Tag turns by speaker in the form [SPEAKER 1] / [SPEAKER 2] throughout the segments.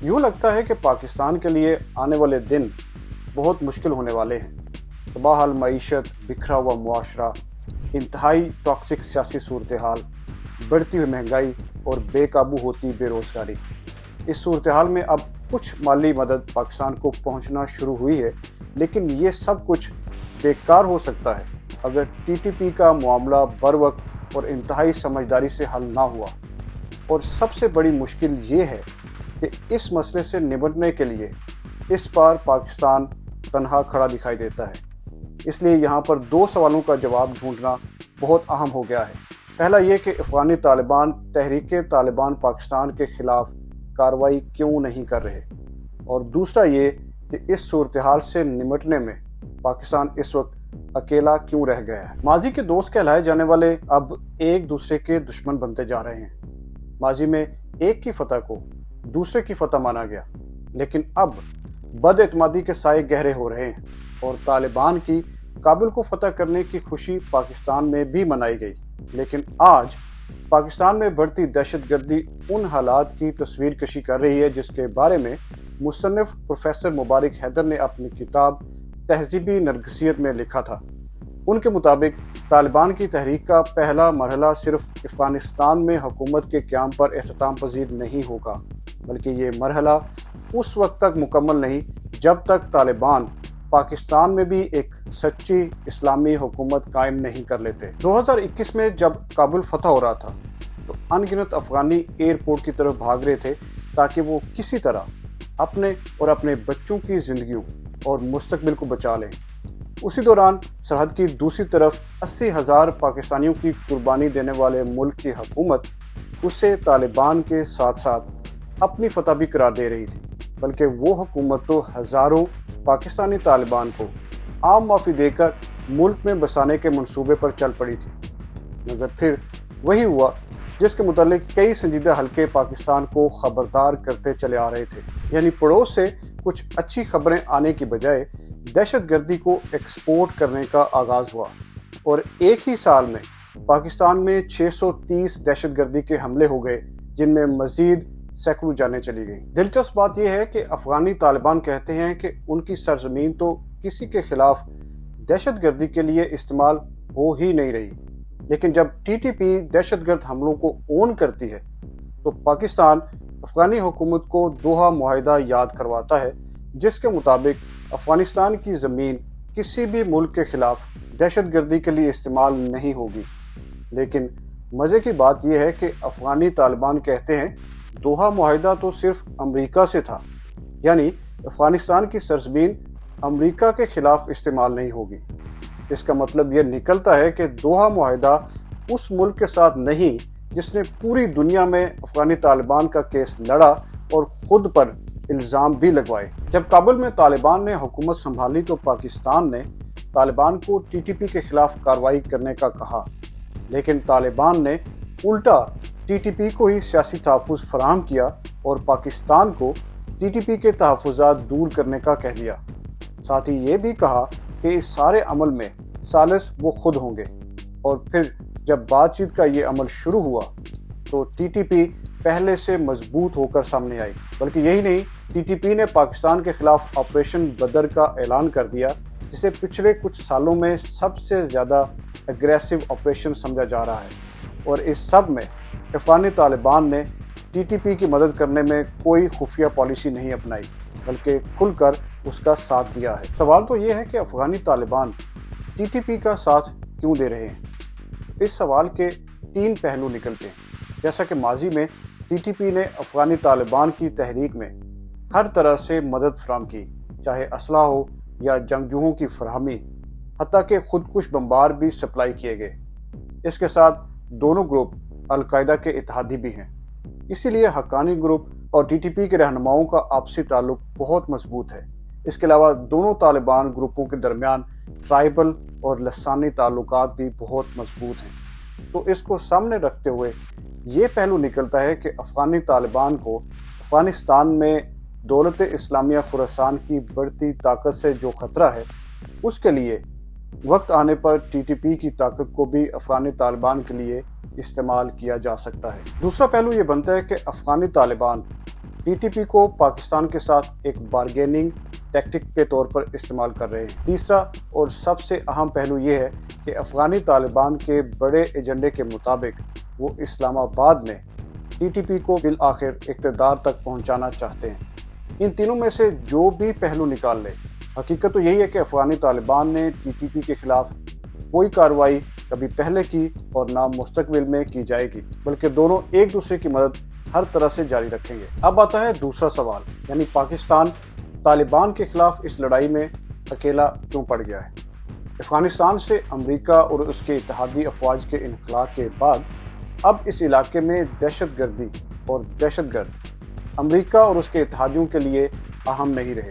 [SPEAKER 1] यूँ लगता है कि पाकिस्तान के लिए आने वाले दिन बहुत मुश्किल होने वाले हैं। तबाहल मईशत, बिखरा हुआ मुआशरा, इंतहाई टॉक्सिक सियासी सूरत हाल, बढ़ती हुई महंगाई और बेकाबू होती बेरोज़गारी। इस सूरत हाल में अब कुछ माली मदद पाकिस्तान को पहुंचना शुरू हुई है, लेकिन ये सब कुछ बेकार हो सकता है अगर टीटीपी का मामला बर वक्त और इंतहाई समझदारी से हल ना हुआ। और सबसे बड़ी मुश्किल ये है कि इस मसले से निपटने के लिए इस बार पाकिस्तान तन्हा खड़ा दिखाई देता है। इसलिए यहाँ पर दो सवालों का जवाब ढूंढना बहुत अहम हो गया है। पहला ये कि अफ़गानी तालिबान तहरीक तालिबान पाकिस्तान के ख़िलाफ़ कार्रवाई क्यों नहीं कर रहे, और दूसरा ये कि इस सूरत हाल से निपटने में पाकिस्तान इस वक्त अकेला क्यों रह गया है। माजी के दोस्त कहलाए जाने वाले अब एक दूसरे के दुश्मन बनते जा रहे हैं। माजी में एक की फतह को दूसरे की फतह माना गया, लेकिन अब बदएतमादी के साए गहरे हो रहे हैं और तालिबान की काबुल को फतह करने की खुशी पाकिस्तान में भी मनाई गई। लेकिन आज पाकिस्तान में बढ़ती दहशतगर्दी उन हालात की तस्वीर कशी कर रही है जिसके बारे में मुसन्निफ प्रोफेसर मुबारक हैदर ने अपनी किताब तहज़ीबी नरगिसियत में लिखा था। उनके मुताबिक तालिबान की तहरीक का पहला मरहला सिर्फ अफ़गानिस्तान में हुकूमत के क़याम पर एहतमाम पजीर नहीं होगा, बल्कि ये मरहला उस वक्त तक मुकम्मल नहीं जब तक तालिबान पाकिस्तान में भी एक सच्ची इस्लामी हुकूमत कायम नहीं कर लेते। 2021 में जब काबुल फतह हो रहा था तो अनगिनत अफ़गानी एयरपोर्ट की तरफ भाग रहे थे ताकि वो किसी तरह अपने और अपने बच्चों की ज़िंदगियों और मुस्तकबिल को बचा लें। उसी दौरान सरहद की दूसरी तरफ 80,000 पाकिस्तानियों की कुर्बानी देने वाले मुल्क की हुकूमत उसे तालिबान के साथ साथ अपनी फतह भी करार दे रही थी, बल्कि वो हुकूमत तो हज़ारों पाकिस्तानी तालिबान को आम माफ़ी देकर मुल्क में बसाने के मंसूबे पर चल पड़ी थी। मगर फिर वही हुआ जिसके मुतालिक कई संजीदा हल्के पाकिस्तान को खबरदार करते चले आ रहे थे, यानी पड़ोस से कुछ अच्छी खबरें आने की बजाय दहशतगर्दी को एक्सपोर्ट करने का आगाज़ हुआ। और एक ही साल में पाकिस्तान में 630 दहशतगर्दी के हमले हो गए, जिनमें मज़ीद सैकड़ों जानें चली गई। दिलचस्प बात यह है कि अफ़गानी तालिबान कहते हैं कि उनकी सरजमीन तो किसी के खिलाफ दहशतगर्दी के लिए इस्तेमाल हो ही नहीं रही, लेकिन जब टीटीपी दहशतगर्द हमलों को ओन करती है तो पाकिस्तान अफ़गानी हुकूमत को दोहा मुआहिदा याद करवाता है, जिसके मुताबिक अफ़गानिस्तान की ज़मीन किसी भी मुल्क के खिलाफ दहशतगर्दी के लिए इस्तेमाल नहीं होगी। लेकिन मज़े की बात यह है कि अफ़गानी तालिबान कहते हैं दोहा मुआहिदा तो सिर्फ अमेरिका से था, यानी अफ़गानिस्तान की सरजमीन अमेरिका के खिलाफ इस्तेमाल नहीं होगी। इसका मतलब यह निकलता है कि दोहा मुआहिदा उस मुल्क के साथ नहीं जिसने पूरी दुनिया में अफ़गानी तालिबान का केस लड़ा और ख़ुद पर इल्ज़ाम भी लगवाए। जब काबुल में तालिबान ने हुकूमत संभाली तो पाकिस्तान ने तालिबान को टीटीपी के खिलाफ कार्रवाई करने का कहा, लेकिन तालिबान ने उल्टा टीटीपी को ही सियासी तहफ़्फ़ुज़ फराहम किया और पाकिस्तान को टीटीपी के तहफ़्फ़ुज़ात दूर करने का कह दिया। साथ ही ये भी कहा कि इस सारे अमल में सालिस वो खुद होंगे। और फिर जब बातचीत का ये अमल शुरू हुआ तो टीटीपी पहले से मजबूत होकर सामने आई। बल्कि यही नहीं, टीटीपी ने पाकिस्तान के खिलाफ ऑपरेशन बदर का ऐलान कर दिया, जिसे पिछले कुछ सालों में सबसे ज़्यादा एग्रेसिव ऑपरेशन समझा जा रहा है। और इस सब में अफ़गानी तालिबान ने टीटीपी की मदद करने में कोई खुफिया पॉलिसी नहीं अपनाई, बल्कि खुलकर उसका साथ दिया है। सवाल तो ये है कि अफ़गानी तालिबान टीटीपी का साथ क्यों दे रहे हैं। इस सवाल के 3 पहलू निकलते हैं। जैसा कि माजी में टीटीपी ने अफ़गानी तालिबान की तहरीक में हर तरह से मदद फराहम की, चाहे असला हो या जंगजूओं की फरहमी, हत्ता कि खुदकुश बम्बार भी सप्लाई किए गए। इसके साथ दोनों ग्रुप अल-कायदा के इत्तेहादी भी हैं, इसीलिए हक्कानी ग्रुप और टीटीपी के रहनुमाओं का आपसी ताल्लुक बहुत मजबूत है। इसके अलावा दोनों तालिबान ग्रुपों के दरमियान ट्राइबल और लसानी ताल्लुकात भी बहुत मजबूत हैं। तो इसको सामने रखते हुए ये पहलू निकलता है कि अफ़गानी तालिबान को अफ़गानिस्तान में दौलत इस्लामिया खुरासान की बढ़ती ताकत से जो ख़तरा है, उसके लिए वक्त आने पर टीटीपी की ताकत को भी अफ़गानी तालिबान के लिए इस्तेमाल किया जा सकता है। दूसरा पहलू ये बनता है कि Afghani Taliban T T P کو پاکستان کے ساتھ ایک بارگیننگ ٹیکٹک کے طور پر استعمال کر رہے ہیں۔ تیسرا اور سب سے اہم پہلو یہ ہے کہ افغانی طالبان کے بڑے ایجنڈے کے مطابق وہ اسلام آباد میں ٹی ٹی پی کو بالآخر اقتدار تک پہنچانا چاہتے ہیں۔ ان تینوں میں سے جو بھی پہلو نکال لے، حقیقت تو یہی ہے کہ افغانی طالبان نے ٹی ٹی پی کے خلاف کوئی کارروائی کبھی پہلے کی اور نہ مستقبل میں کی جائے گی، بلکہ دونوں ایک دوسرے کی مدد ہر طرح سے جاری رکھیں گے۔ اب آتا ہے دوسرا سوال، یعنی پاکستان طالبان کے خلاف اس لڑائی میں اکیلا کیوں پڑ گیا ہے؟ افغانستان سے امریکہ اور اس کے اتحادی افواج کے انخلا کے بعد اب اس علاقے میں دہشت گردی اور دہشت گرد امریکہ اور اس کے اتحادیوں کے لیے اہم نہیں رہے۔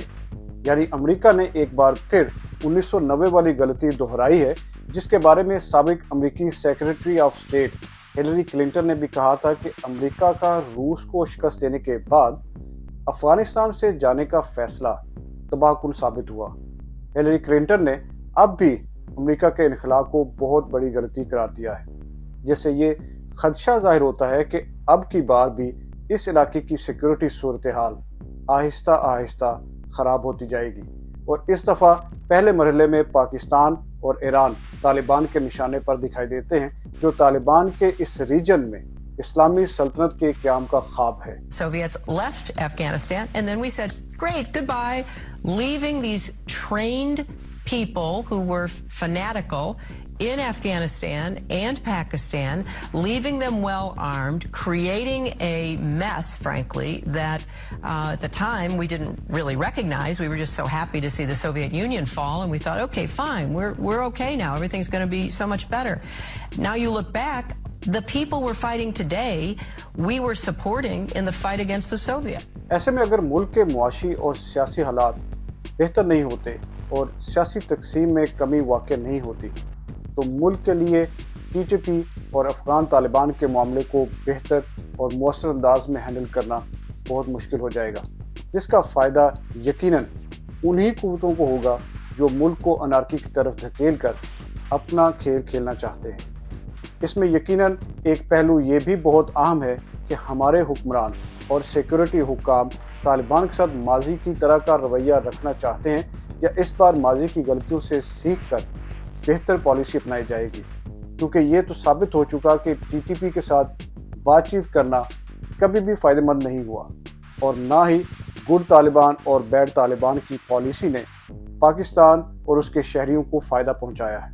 [SPEAKER 1] یعنی امریکہ نے ایک بار پھر 1990 والی غلطی دہرائی ہے، جس کے بارے میں سابق امریکی secretary of state Hillary Clinton نے بھی کہا تھا کہ امریکہ کا روس کو شکست دینے کے بعد افغانستان سے جانے کا فیصلہ تباہ کن ثابت ہوا۔ ہلری کلنٹن نے اب بھی امریکہ کے انخلا کو بہت بڑی غلطی قرار دیا ہے، جس سے یہ خدشہ ظاہر ہوتا ہے کہ اب کی بار بھی اس علاقے کی سیکورٹی صورتحال آہستہ آہستہ خراب ہوتی جائے گی، اور اس دفعہ پہلے مرحلے میں پاکستان اور ایران طالبان کے نشانے پر دکھائی دیتے ہیں، جو طالبان کے اس ریجن میں اسلامی سلطنت کے قیام کا خواب ہے۔
[SPEAKER 2] Soviets left Afghanistan and then we said, great, goodbye, leaving these trained people who were fanatical in Afghanistan and Pakistan, leaving them well armed, creating a mess, frankly, that at the time we didn't really recognize. We were just so happy to see the Soviet Union fall, and we thought, okay, fine, we're okay now. Everything's going to be so much better. Now you look back, the people we're fighting today, we were supporting in the fight against the Soviet.
[SPEAKER 1] ایسے میں اگر ملک کے معاشی اور سیاسی حالات بہتر نہیں ہوتے اور سیاسی تقسیم میں کمی واقع نہیں ہوتی، تو ملک کے لیے ٹی ٹی پی اور افغان طالبان کے معاملے کو بہتر اور مؤثر انداز میں ہینڈل کرنا بہت مشکل ہو جائے گا، جس کا فائدہ یقیناً انہی قوتوں کو ہوگا جو ملک کو انارکی کی طرف دھکیل کر اپنا کھیل کھیلنا چاہتے ہیں۔ اس میں یقیناً ایک پہلو یہ بھی بہت اہم ہے کہ ہمارے حکمران اور سیکورٹی حکام طالبان کے ساتھ ماضی کی طرح کا رویہ رکھنا چاہتے ہیں، یا اس بار ماضی کی غلطیوں سے سیکھ کر بہتر پالیسی اپنائی جائے گی، کیونکہ یہ تو ثابت ہو چکا کہ ٹی ٹی پی کے ساتھ بات چیت کرنا کبھی بھی فائدہ مند نہیں ہوا، اور نہ ہی گڈ طالبان اور بیڈ طالبان کی پالیسی نے پاکستان اور اس کے شہریوں کو فائدہ پہنچایا ہے۔